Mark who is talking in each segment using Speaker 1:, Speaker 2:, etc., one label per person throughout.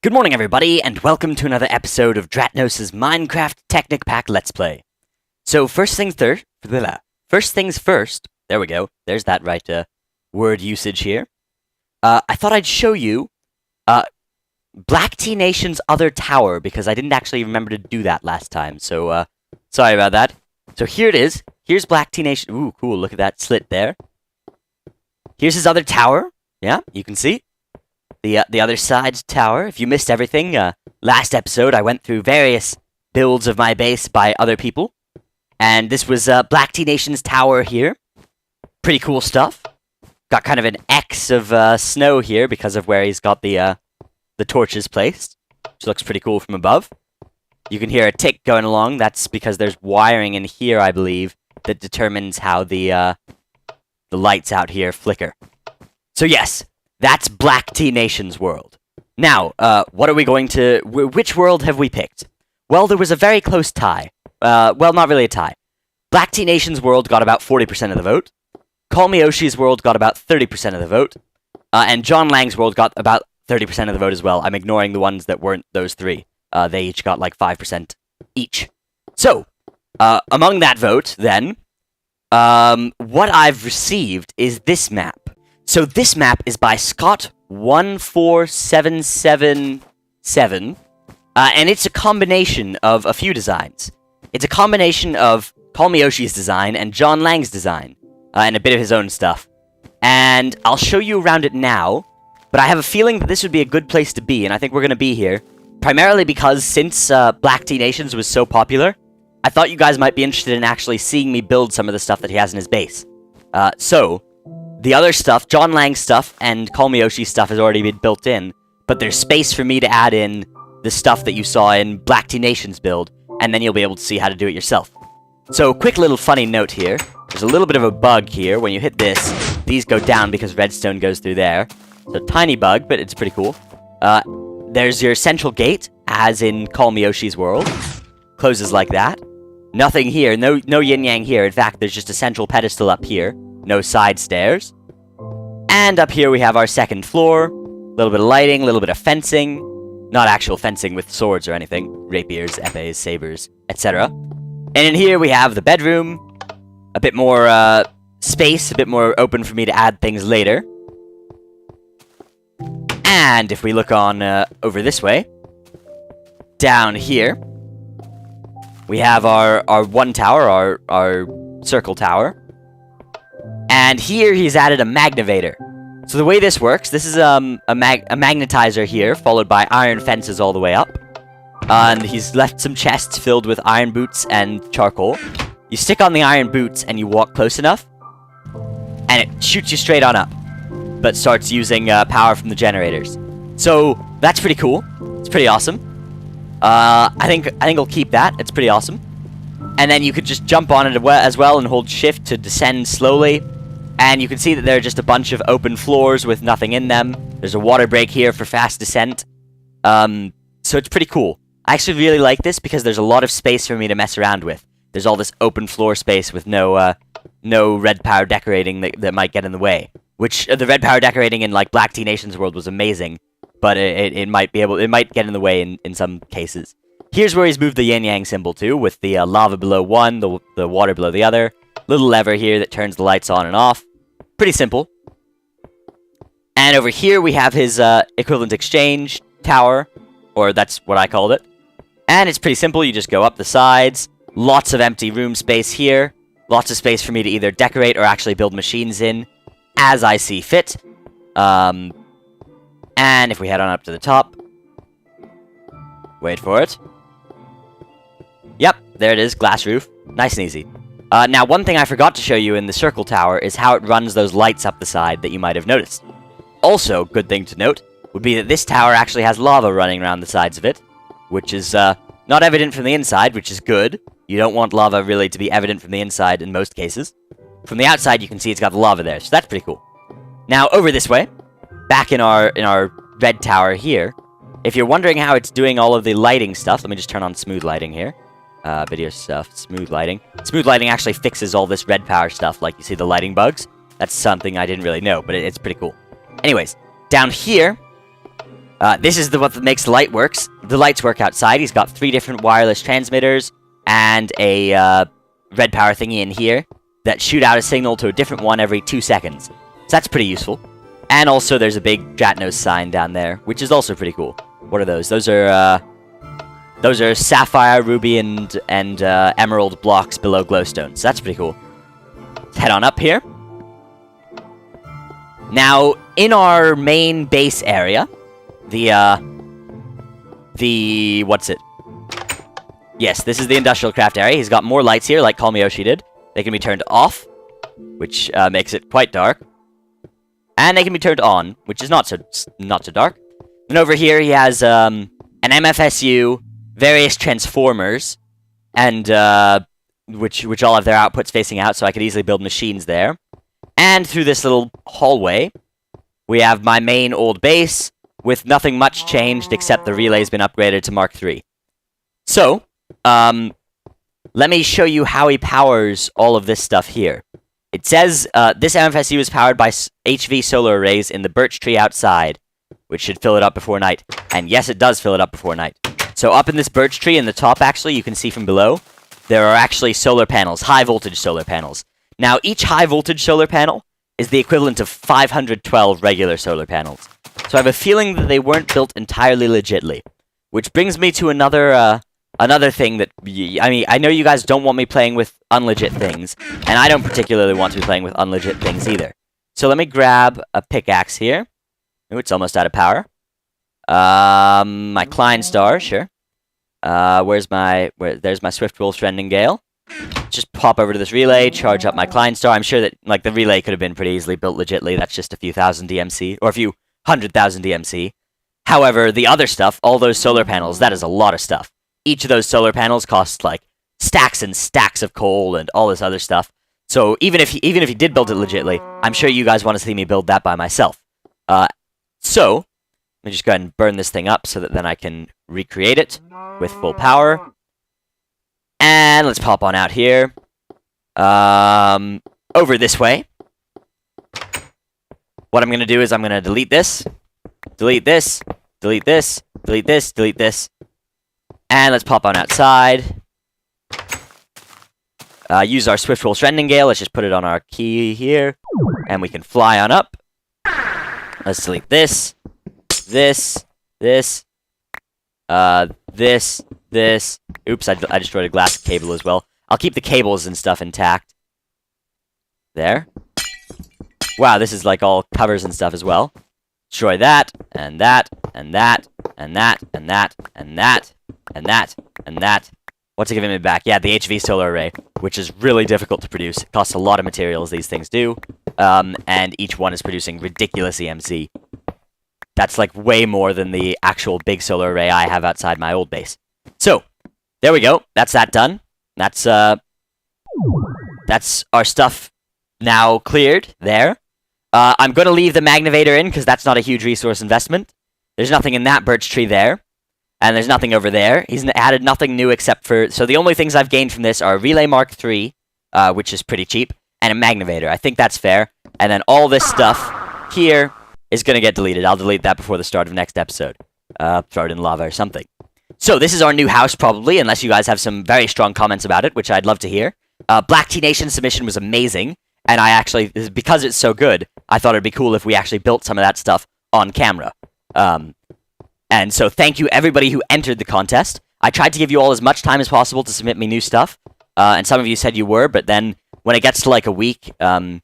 Speaker 1: Good morning, everybody, and welcome to another episode of Dratnos' Minecraft Technic Pack Let's Play. So, first things first, there we go, there's that right word usage here. I thought I'd show you Black Tea Nation's other tower, because I didn't actually remember to do that last time, so, sorry about that. So here it is, here's Black Tea Nation. Ooh, cool, look at that slit there. Here's his other tower, yeah, you can see. The other side's tower. If you missed everything, last episode I went through various builds of my base by other people. And this was Black Tea Nation's tower here. Pretty cool stuff. Got kind of an X of snow here because of where he's got the torches placed. Which looks pretty cool from above. You can hear a tick going along. That's because there's wiring in here, I believe, that determines how the lights out here flicker. So yes. That's Black Tea Nation's world. Now, what are we going to... which world have we picked? Well, there was a very close tie. Well, not really a tie. Black Tea Nation's world got about 40% of the vote. Call Me Oshi's world got about 30% of the vote. And John Lang's world got about 30% of the vote as well. I'm ignoring the ones that weren't those three. They each got like 5% each. So, among that vote, then, what I've received is this map. So this map is by Scott14777, and it's a combination of a few designs. It's a combination of Call Me Oshi's design and John Lang's design, and a bit of his own stuff. And I'll show you around it now, but I have a feeling that this would be a good place to be, and I think we're going to be here, primarily because since Black Tea Nations was so popular, I thought you guys might be interested in actually seeing me build some of the stuff that he has in his base. The other stuff, John Lang's stuff and Call Me Oshi's stuff has already been built in, but there's space for me to add in the stuff that you saw in Black Tea Nation's build, and then you'll be able to see how to do it yourself. So, quick little funny note here. There's a little bit of a bug here. When you hit this, these go down because redstone goes through there. So, tiny bug, but it's pretty cool. There's your central gate, as in Call Me Oshi's world. Closes like that. Nothing here, no yin-yang here. In fact, there's just a central pedestal up here. No side stairs. And up here we have our second floor. A little bit of lighting, a little bit of fencing. Not actual fencing with swords or anything. Rapiers, epées, sabers, etc. And in here we have the bedroom. A bit more space, a bit more open for me to add things later. And if we look on over this way, down here, we have our one tower, our circle tower. And here he's added a magnavator. So the way this works, this is a magnetizer here, followed by iron fences all the way up. And he's left some chests filled with iron boots and charcoal. You stick on the iron boots and you walk close enough, and it shoots you straight on up, but starts using power from the generators. So that's pretty cool. It's pretty awesome. I think I'll keep that. It's pretty awesome. And then you could just jump on it as well and hold shift to descend slowly. And you can see that there are just a bunch of open floors with nothing in them. There's a water break here for fast descent. So it's pretty cool. I actually really like this because there's a lot of space for me to mess around with. There's all this open floor space with no red power decorating that might get in the way. Which, the red power decorating in, like, Black Tea Nation's world was amazing. But it might get in the way in some cases. Here's where he's moved the yin-yang symbol to, with the lava below one, the water below the other. Little lever here that turns the lights on and off. Pretty simple. And over here we have his equivalent exchange tower, or that's what I called it. And it's pretty simple. You just go up the sides. Lots of empty room space here. Lots of space for me to either decorate or actually build machines in as I see fit. And if we head on up to the top. Wait for it. Yep, there it is, glass roof. Nice and easy. Now, one thing I forgot to show you in the circle tower is how it runs those lights up the side that you might have noticed. Also, good thing to note would be that this tower actually has lava running around the sides of it, which is not evident from the inside, which is good. You don't want lava really to be evident from the inside in most cases. From the outside, you can see it's got the lava there, so that's pretty cool. Now, over this way, back in our red tower here, if you're wondering how it's doing all of the lighting stuff, let me just turn on smooth lighting here. Video stuff, smooth lighting. Smooth lighting actually fixes all this red power stuff, like you see the lighting bugs. That's something I didn't really know, but it's pretty cool. Anyways, down here, This is what makes the lights work outside. He's got 3 different wireless transmitters and a red power thingy in here that shoot out a signal to a different one every 2 seconds. So that's pretty useful. And also there's a big Dratnos sign down there, which is also pretty cool. What are those? Those are sapphire, ruby, and emerald blocks below glowstone. So that's pretty cool. Let's head on up here. Now, in our main base area, what's it? Yes, this is the industrial craft area. He's got more lights here, like Kalmiyoshi did. They can be turned off, which makes it quite dark. And they can be turned on, which is not so dark. And over here he has an MFSU, various transformers, and which all have their outputs facing out, so I could easily build machines there. And through this little hallway, we have my main old base, with nothing much changed except the relay's been upgraded to Mark III. So, let me show you how he powers all of this stuff here. It says this MFSU is powered by HV solar arrays in the birch tree outside, which should fill it up before night. And yes, it does fill it up before night. So up in this birch tree in the top, actually, you can see from below, there are actually solar panels, high voltage solar panels. Now, each high voltage solar panel is the equivalent of 512 regular solar panels. So I have a feeling that they weren't built entirely legitly. Which brings me to another thing that, I mean, I know you guys don't want me playing with unlegit things, and I don't particularly want to be playing with unlegit things either. So let me grab a pickaxe here. Ooh, it's almost out of power. My Klein Star, sure. There's my Swift Wolf Rendingale. Just pop over to this relay, charge up my Klein Star. I'm sure that, like, the relay could have been pretty easily built legitly. That's just a few thousand DMC, or a few 100,000 DMC. However, the other stuff, all those solar panels, that is a lot of stuff. Each of those solar panels costs, like, stacks and stacks of coal and all this other stuff. So even if he did build it legitly, I'm sure you guys want to see me build that by myself. So, let me just go ahead and burn this thing up so that then I can recreate it with full power. And let's pop on out here. Over this way. What I'm going to do is I'm going to delete this, delete this, delete this, delete this, delete this. And let's pop on outside. Use our Swift Wolf Rendingale. Let's just put it on our key here. And we can fly on up. Let's delete this, this, this, this. Oops, I destroyed a glass cable as well. I'll keep the cables and stuff intact. There. Wow, this is like all covers and stuff as well. Destroy that, and that, and that, and that, and that, and that, and that, and that. What's it giving me back? Yeah, the HV solar array, which is really difficult to produce. It costs a lot of materials, these things do. And each one is producing ridiculous EMC. That's like way more than the actual big solar array I have outside my old base. So, there we go. That's that done. That's our stuff now cleared there. I'm going to leave the Magnivator in because that's not a huge resource investment. There's nothing in that birch tree there. And there's nothing over there. He's added nothing new except for... So the only things I've gained from this are Relay Mark III, which is pretty cheap, and a Magnivator. I think that's fair. And then all this stuff here is going to get deleted. I'll delete that before the start of next episode. Throw it in lava or something. So this is our new house, probably, unless you guys have some very strong comments about it, which I'd love to hear. Black Tea Nation submission was amazing, and I actually... Because it's so good, I thought it'd be cool if we actually built some of that stuff on camera. And so thank you everybody who entered the contest. I tried to give you all as much time as possible to submit me new stuff. And some of you said you were, but then when it gets to like a week, I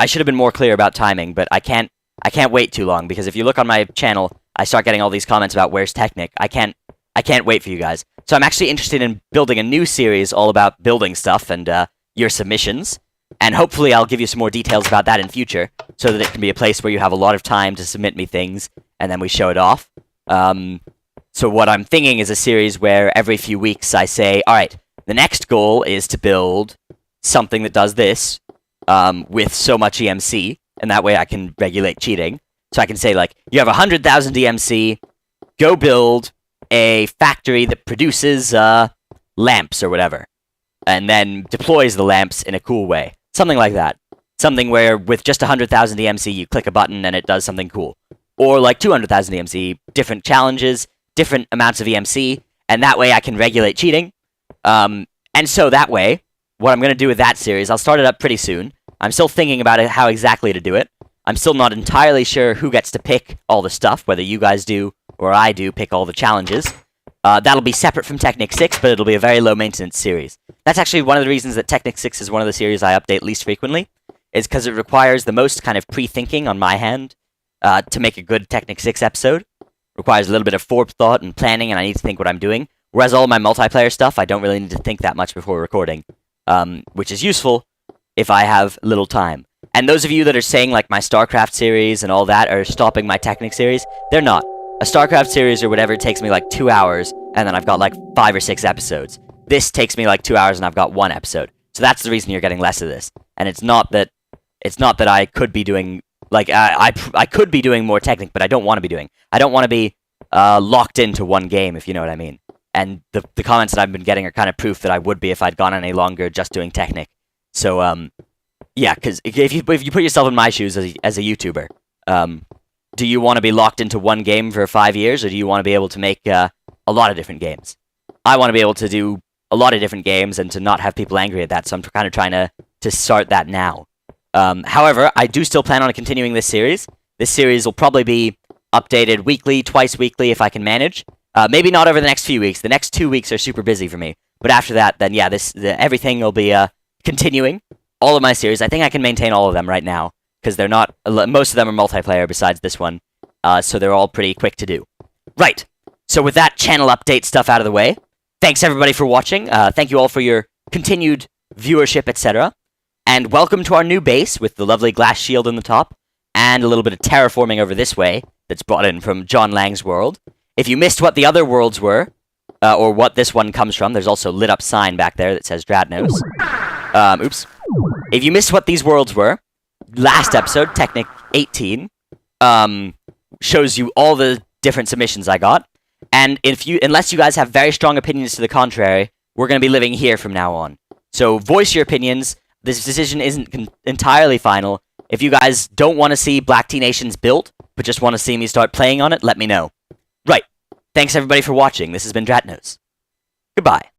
Speaker 1: should have been more clear about timing, but I can't wait too long, because if you look on my channel, I start getting all these comments about where's Technic. I can't wait for you guys. So I'm actually interested in building a new series all about building stuff and your submissions. And hopefully I'll give you some more details about that in future, so that it can be a place where you have a lot of time to submit me things, and then we show it off. So what I'm thinking is a series where every few weeks I say, alright, the next goal is to build something that does this, with so much EMC, and that way I can regulate cheating. So I can say, like, you have 100,000 EMC, go build a factory that produces, lamps or whatever, and then deploys the lamps in a cool way. Something like that. Something where with just 100,000 EMC you click a button and it does something cool. or like 200,000 EMC, different challenges, different amounts of EMC, and that way I can regulate cheating. And so that way, what I'm going to do with that series, I'll start it up pretty soon. I'm still thinking about it, how exactly to do it. I'm still not entirely sure who gets to pick all the stuff, whether you guys do or I do pick all the challenges. That'll be separate from Technic 6, but it'll be a very low-maintenance series. That's actually one of the reasons that Technic 6 is one of the series I update least frequently, is because it requires the most kind of pre-thinking on my hand to make a good Technic 6 episode. Requires a little bit of forethought and planning, and I need to think what I'm doing. Whereas all my multiplayer stuff, I don't really need to think that much before recording, which is useful if I have little time. And those of you that are saying, like, my StarCraft series and all that are stopping my Technic series, they're not. A StarCraft series or whatever takes me like 2 hours, and then I've got like 5 or 6 episodes. This takes me like 2 hours, and I've got 1 episode. So that's the reason you're getting less of this. And it's not that I could be doing, like, I could be doing more Technic, but I don't want to be doing. I don't want to be locked into one game, if you know what I mean. And the comments that I've been getting are kind of proof that I would be if I'd gone any longer just doing Technic. So, yeah, because if you put yourself in my shoes as a YouTuber, do you want to be locked into one game for 5 years, or do you want to be able to make a lot of different games? I want to be able to do a lot of different games and to not have people angry at that, so I'm kind of trying to start that now. However, I do still plan on continuing this series. This series will probably be updated weekly, twice weekly if I can manage. Maybe not over the next few weeks. The next 2 weeks are super busy for me. But after that, then yeah, everything will be continuing. All of my series. I think I can maintain all of them right now, because they're not. Most of them are multiplayer besides this one, so they're all pretty quick to do. Right. So with that channel update stuff out of the way, thanks everybody for watching. Thank you all for your continued viewership, etc. And welcome to our new base with the lovely glass shield on the top, and a little bit of terraforming over this way that's brought in from John Lang's world. If you missed what the other worlds were, or what this one comes from, there's also a lit up sign back there that says Dratnos. Oops. If you missed what these worlds were, last episode, Technic 18, shows you all the different submissions I got. And unless you guys have very strong opinions to the contrary, we're going to be living here from now on. So voice your opinions. This decision isn't entirely final. If you guys don't want to see Black Tea Nations built, but just want to see me start playing on it, let me know. Right. Thanks everybody for watching. This has been Dratnos. Goodbye.